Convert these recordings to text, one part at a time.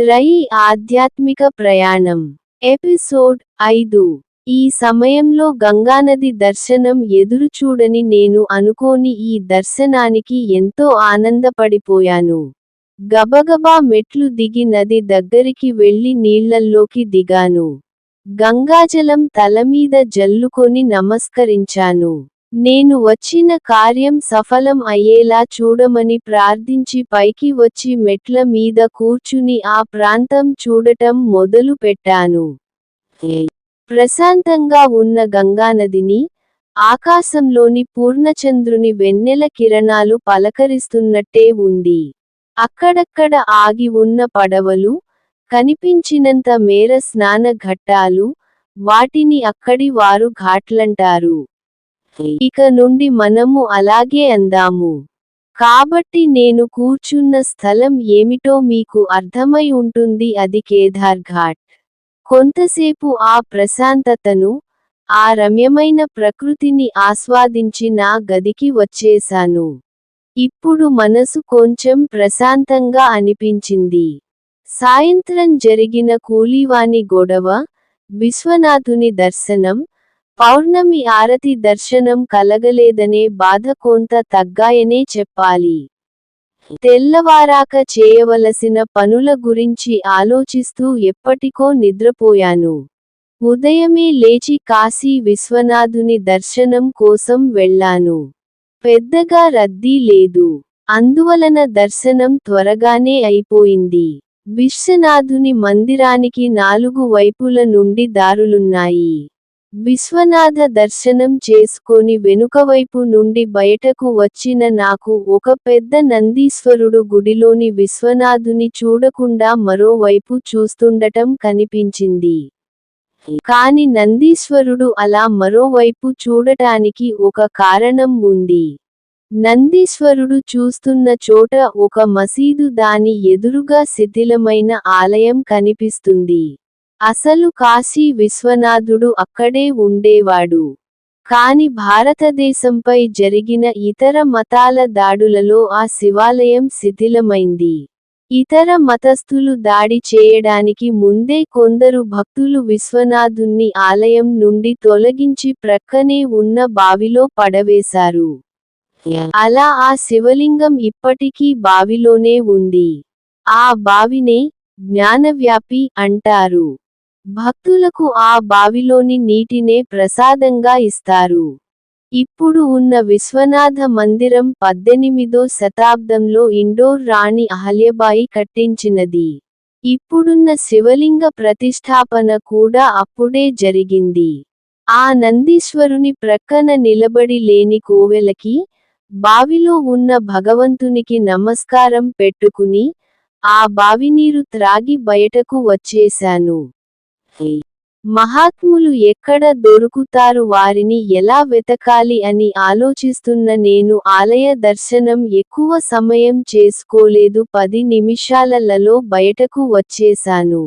త్రయీ ఆధ్యాత్మిక ప్రయాణం. ఎపిసోడ్ 5. ఈ సమయంలో గంగానది దర్శనం ఎదురుచూడని నేను అనుకోని ఈ దర్శనానికి ఎంతో ఆనందపడిపోయాను. గబగబా మెట్లు దిగి నది దగ్గరికి వెళ్లి నీళ్లల్లోకి దిగాను. గంగాజలం తలమీద జల్లుకొని నమస్కరించాను. నేను వచ్చిన కార్యం సఫలం అయ్యేలా చూడమని ప్రార్థించి పైకి వచ్చి మెట్ల మీద కూర్చుని ఆ ప్రాంతం చూడటం మొదలు పెట్టాను. ప్రశాంతంగా ఉన్న గంగానదిని, ఆకాశంలోని పూర్ణచంద్రుని వెన్నెల కిరణాలు పలకరిస్తున్నట్టే ఉంది. అక్కడక్కడ ఆగి ఉన్న పడవలు, కనిపించినంత మేర స్నాన ఘట్టాలు, వాటిని అక్కడి వారు ఘాట్లంటారు. ఇక నుండి మనము అలాగే అందాము. కాబట్టి నేను కూర్చున్న స్థలం ఏమిటో మీకు అర్థమై ఉంటుంది, అది కేదార్ ఘాట్. కొంతసేపు ఆ ప్రశాంతతను, ఆ రమ్యమైన ప్రకృతిని ఆస్వాదించి నా గదికి వచ్చేశాను. ఇప్పుడు మనసు కొంచెం ప్రశాంతంగా అనిపించింది. సాయంత్రం జరిగిన కూలీవాని గొడవ, విశ్వనాథుని దర్శనం, పౌర్ణమి ఆరతి దర్శనం కలగలేదనే బాధ కొంత తగ్గాయనే చెప్పాలి. తెల్లవారాక చేయవలసిన పనుల గురించి ఆలోచిస్తూ ఎప్పటికో నిద్రపోయాను. ఉదయమే లేచి కాశీ విశ్వనాథుని దర్శనం కోసం వెళ్ళాను. పెద్దగా రద్దీ లేదు. అందువలన దర్శనం త్వరగానే అయిపోయింది. విశ్వనాథుని మందిరానికి 4 వైపుల నుండి దారులున్నాయి. విశ్వనాథ దర్శనం చేసుకొని వెనుకవైపు నుండి బయటకు వచ్చిన నాకు ఒక పెద్ద నందీశ్వరుడు గుడిలోని విశ్వనాథుని చూడకుండా మరోవైపు చూస్తుండటం కనిపించింది. కాని నందీశ్వరుడు అలా మరోవైపు చూడటానికి ఒక కారణం ఉంది. నందీశ్వరుడు చూస్తున్న చోట ఒక మసీదు, దాని ఎదురుగా శిథిలమైన ఆలయం కనిపిస్తుంది. అసలు కాశీ విశ్వనాథుడు అక్కడే ఉండేవాడు. కాని భారతదేశంపై జరిగిన ఇతర మతాల దాడులలో ఆ శివాలయం శిథిలమైంది. ఇతర మతస్థులు దాడి చేయడానికి ముందే కొందరు భక్తులు విశ్వనాథుణ్ణి ఆలయం నుండి తొలగించి ప్రక్కనే ఉన్న బావిలో పడవేశారు. అలా ఆ శివలింగం ఇప్పటికీ బావిలోనే ఉంది. ఆ బావినే జ్ఞానవ్యాపి అంటారు. భక్తులకు ఆ బావిలోని నీటినే ప్రసాదంగా ఇస్తారు. ఇప్పుడు ఉన్న విశ్వనాథ మందిరం 18వ శతాబ్దంలో ఇండోర్ రాణి అహల్యబాయి కట్టించినది. ఇప్పుడున్న శివలింగ ప్రతిష్ఠాపన కూడా అప్పుడే జరిగింది. ఆ నందీశ్వరుని ప్రక్కన నిలబడి లేని కోవెలకి, బావిలో ఉన్న భగవంతునికి నమస్కారం పెట్టుకుని, ఆ బావినీరు త్రాగి బయటకు వచ్చేశాను. మహాత్ములు ఎక్కడ దొరుకుతారు, వారిని ఎలా వెతకాలి అని ఆలోచిస్తున్న నేను ఆలయ దర్శనం ఎక్కువ సమయం చేసుకోలేదు. 10 నిమిషాలలో బయటకు వచ్చేశాను.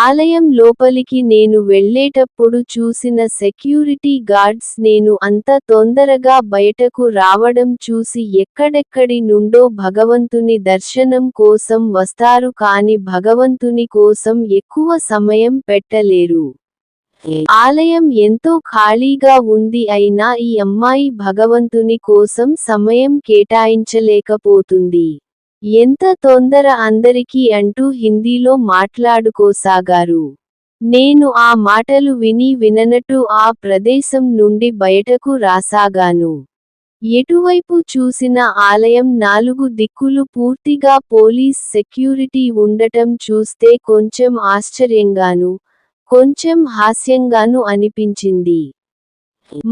ఆలయం లోపలికి నేను వెళ్ళేటప్పుడు చూసిన సెక్యూరిటీ గార్డ్స్ నేను అంత తొందరగా బయటకు రావడం చూసి ఎక్కడెక్కడి నుండో భగవంతుని దర్శనం కోసం వస్తారు, కాని భగవంతుని కోసం ఎక్కువ సమయం పెట్టలేరు. ఆలయం ఎంతో ఖాళీగా ఉంది. అయినా ఈ అమ్మాయి భగవంతుని కోసం సమయం కేటాయించలేకపోతుంది. ఎంత తొందర అందరికీ అంటూ హిందీలో మాట్లాడుకోసాగారు. నేను ఆ మాటలు విని విననట్టు ఆ ప్రదేశం నుండి బయటకు రాసాగాను. ఎటువైపు చూసినా ఆలయం 4 దిక్కులు పూర్తిగా పోలీస్ సెక్యూరిటీ ఉండటం చూస్తే కొంచెం ఆశ్చర్యంగాను, కొంచెం హాస్యంగాను అనిపించింది.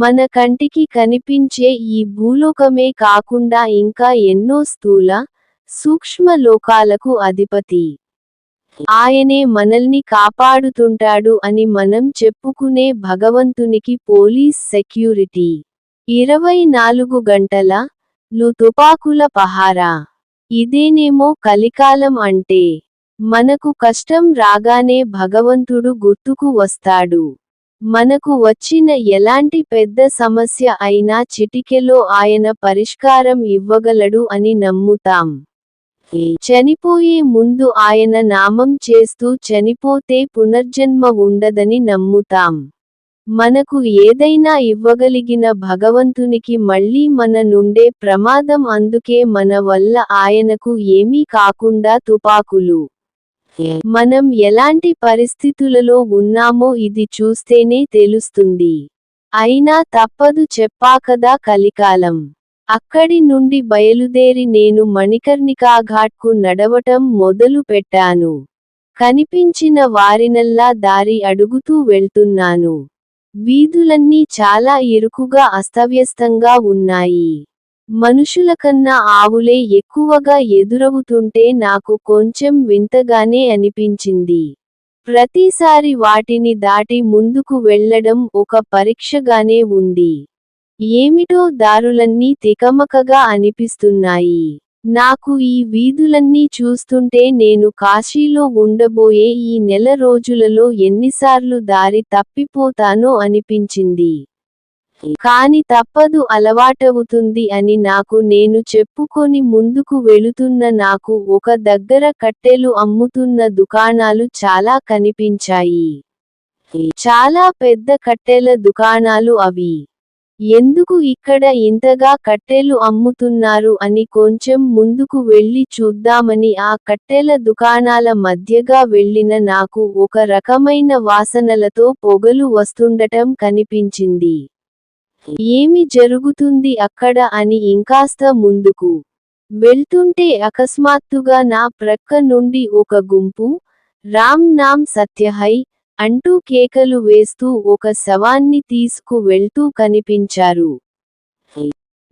మన కంటికి కనిపించే ఈ భూలోకమే కాకుండా ఇంకా ఎన్నో స్థూల, సూక్ష్మ లోకాలకు అధిపతి. ఆయనే మనల్ని కాపాడుతుంటాడు అని మనం చెప్పుకునే భగవంతునికి పోలీస్ సెక్యూరిటీ, 24 గంటల తుపాకుల పహారా. ఇదేనేమో కలికాలం అంటే. మనకు కష్టం రాగానే భగవంతుడు గుర్తుకు వస్తాడు. మనకు వచ్చిన ఎలాంటి పెద్ద సమస్య అయినా చిటికెలో ఆయన పరిష్కారం ఇవ్వగలడు అని నమ్ముతాం. చనిపోయే ముందు ఆయన నామం చేస్తూ చనిపోతే పునర్జన్మ ఉండదని నమ్ముతాం. మనకు ఏదైనా ఇవ్వగలిగిన భగవంతునికి మళ్ళీ మన నుండే ప్రమాదం, అందుకే మన వల్ల ఆయనకు ఏమీ కాకుండా తుపాకులు. మనం ఎలాంటి పరిస్థితులలో ఉన్నామో ఇది చూస్తేనే తెలుస్తుంది. అయినా తప్పదు, చెప్పాకదా కలికాలం. అక్కడి నుండి బయలుదేరి నేను మణికర్ణికా ఘాట్కు నడవటం మొదలు పెట్టాను. కనిపించిన వారినల్లా దారి అడుగుతూ వెళ్తున్నాను. వీధులన్నీ చాలా ఇరుకుగా అస్తవ్యస్తంగా ఉన్నాయి. మనుషులకన్నా ఆవులే ఎక్కువగా ఎదురవుతుంటే నాకు కొంచెం వింతగానే అనిపించింది. ప్రతిసారి వాటిని దాటి ముందుకు వెళ్లడం ఒక పరీక్షగానే ఉంది. ఏమిటో దారులన్నీ తికమకగా అనిపిస్తున్నాయి. నాకు ఈ వీధులన్నీ చూస్తుంటే నేను కాశీలో ఉండబోయే ఈ నెల రోజులలో ఎన్నిసార్లు దారి తప్పిపోతానో అనిపించింది. కాని తప్పదు, అలవాటవుతుంది అని నాకు నేను చెప్పుకొని ముందుకు వెళుతున్న నాకు ఒక దగ్గర కట్టెలు అమ్ముతున్న దుకాణాలు చాలా కనిపించాయి. చాలా పెద్ద కట్టెల దుకాణాలు అవి. ఎందుకు ఇక్కడ ఇంతగా కట్టెలు అమ్ముతున్నారు అని కొంచెం ముందుకు వెళ్లి చూద్దామని ఆ కట్టెల దుకాణాల మధ్యగా వెళ్లిన నాకు ఒక రకమైన వాసనలతో పొగలు వస్తుండటం కనిపించింది. ఏమి జరుగుతుంది అక్కడ అని ఇంకాస్త ముందుకు వెళ్తుంటే అకస్మాత్తుగా నా ప్రక్క నుండి ఒక గుంపు రామ్ నామ్ సత్యహై అంటూ కేకలు వేస్తూ ఒక శవాన్ని తీసుకు వెళ్తూ కనిపించారు.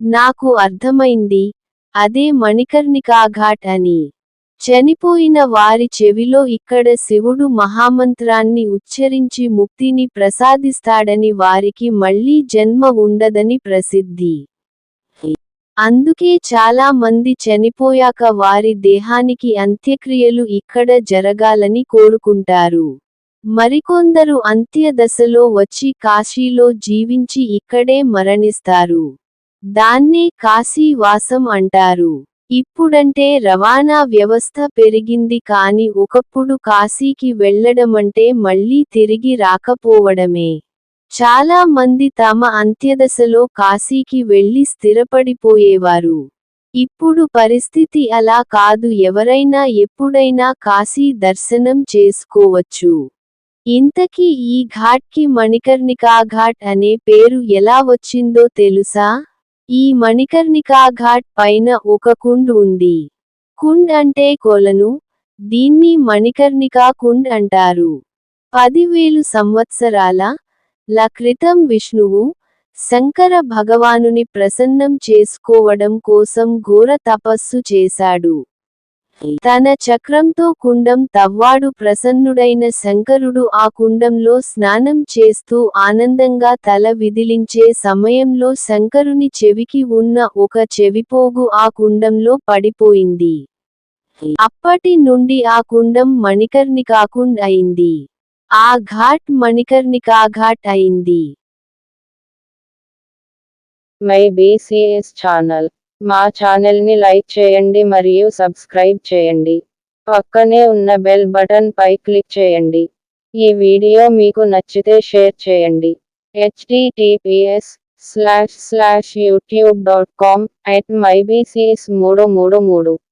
నాకు అర్థమైంది, అదే మణికర్ణికా ఘాట్ అని. చనిపోయిన వారి చెవిలో ఇక్కడ శివుడు మహామంత్రాన్ని ఉచ్చరించి ముక్తిని ప్రసాదిస్తాడని, వారికి మళ్ళీ జన్మ ఉండదని ప్రసిద్ధి. అందుకే చాలా మంది చనిపోయాక వారి దేహానికి అంత్యక్రియలు ఇక్కడ జరగాలని కోరుకుంటారు. మరికొందరు అంత్యదశలో వచ్చి కాశీలో జీవించి ఇక్కడే మరణిస్తారు. దాన్నే కాశీ వాసం అంటారు. ఇప్పుడంటే రవాణా వ్యవస్థ పెరిగింది కాని ఒకప్పుడు కాశీకి వెళ్లడమంటే మళ్ళీ తిరిగి రాకపోవడమే. చాలా మంది తమ అంత్యదశలో కాశీకి వెళ్లి స్థిరపడిపోయేవారు. ఇప్పుడు పరిస్థితి అలా కాదు, ఎవరైనా ఎప్పుడైనా కాశీ దర్శనం చేసుకోవచ్చు. ఇంతకీ ఈ ఘాట్కి మణికర్ణికా ఘాట్ అనే పేరు ఎలా వచ్చిందో తెలుసా? ఈ మణికర్ణికా ఘాట్ పైన ఒక కుండ్ ఉంది. కుండ్ అంటే కొలను. దీన్ని మణికర్ణికా కుండ్ అంటారు. 10,000 సంవత్సరాల ల క్రితం విష్ణువు, శంకర భగవానుని ప్రసన్నం చేసుకోవడం కోసం ఘోర తపస్సు చేశాడు. తన చక్రంతో కుండం తవ్వాడు. ప్రసన్నుడైన శంకరుడు ఆ కుండంలో స్నానం చేస్తూ ఆనందంగా తల విదిలించే సమయంలో శంకరుని చెవికి ఉన్న ఒక చెవిపోగు ఆ కుండంలో పడిపోయింది. అప్పటి నుండి ఆ కుండం మణికర్ణికాకుండ్ అయింది. ఆ ఘాట్ మణికర్ణికా ఘాట్ అయింది. My BCs channel. మా ఛానల్ని లైక్ చేయండి మరియు సబ్స్క్రైబ్ చేయండి. పక్కనే ఉన్న బెల్ బటన్ పై క్లిక్ చేయండి. ఈ వీడియో మీకు నచ్చితే షేర్ చేయండి. https://youtube.com/mybcs333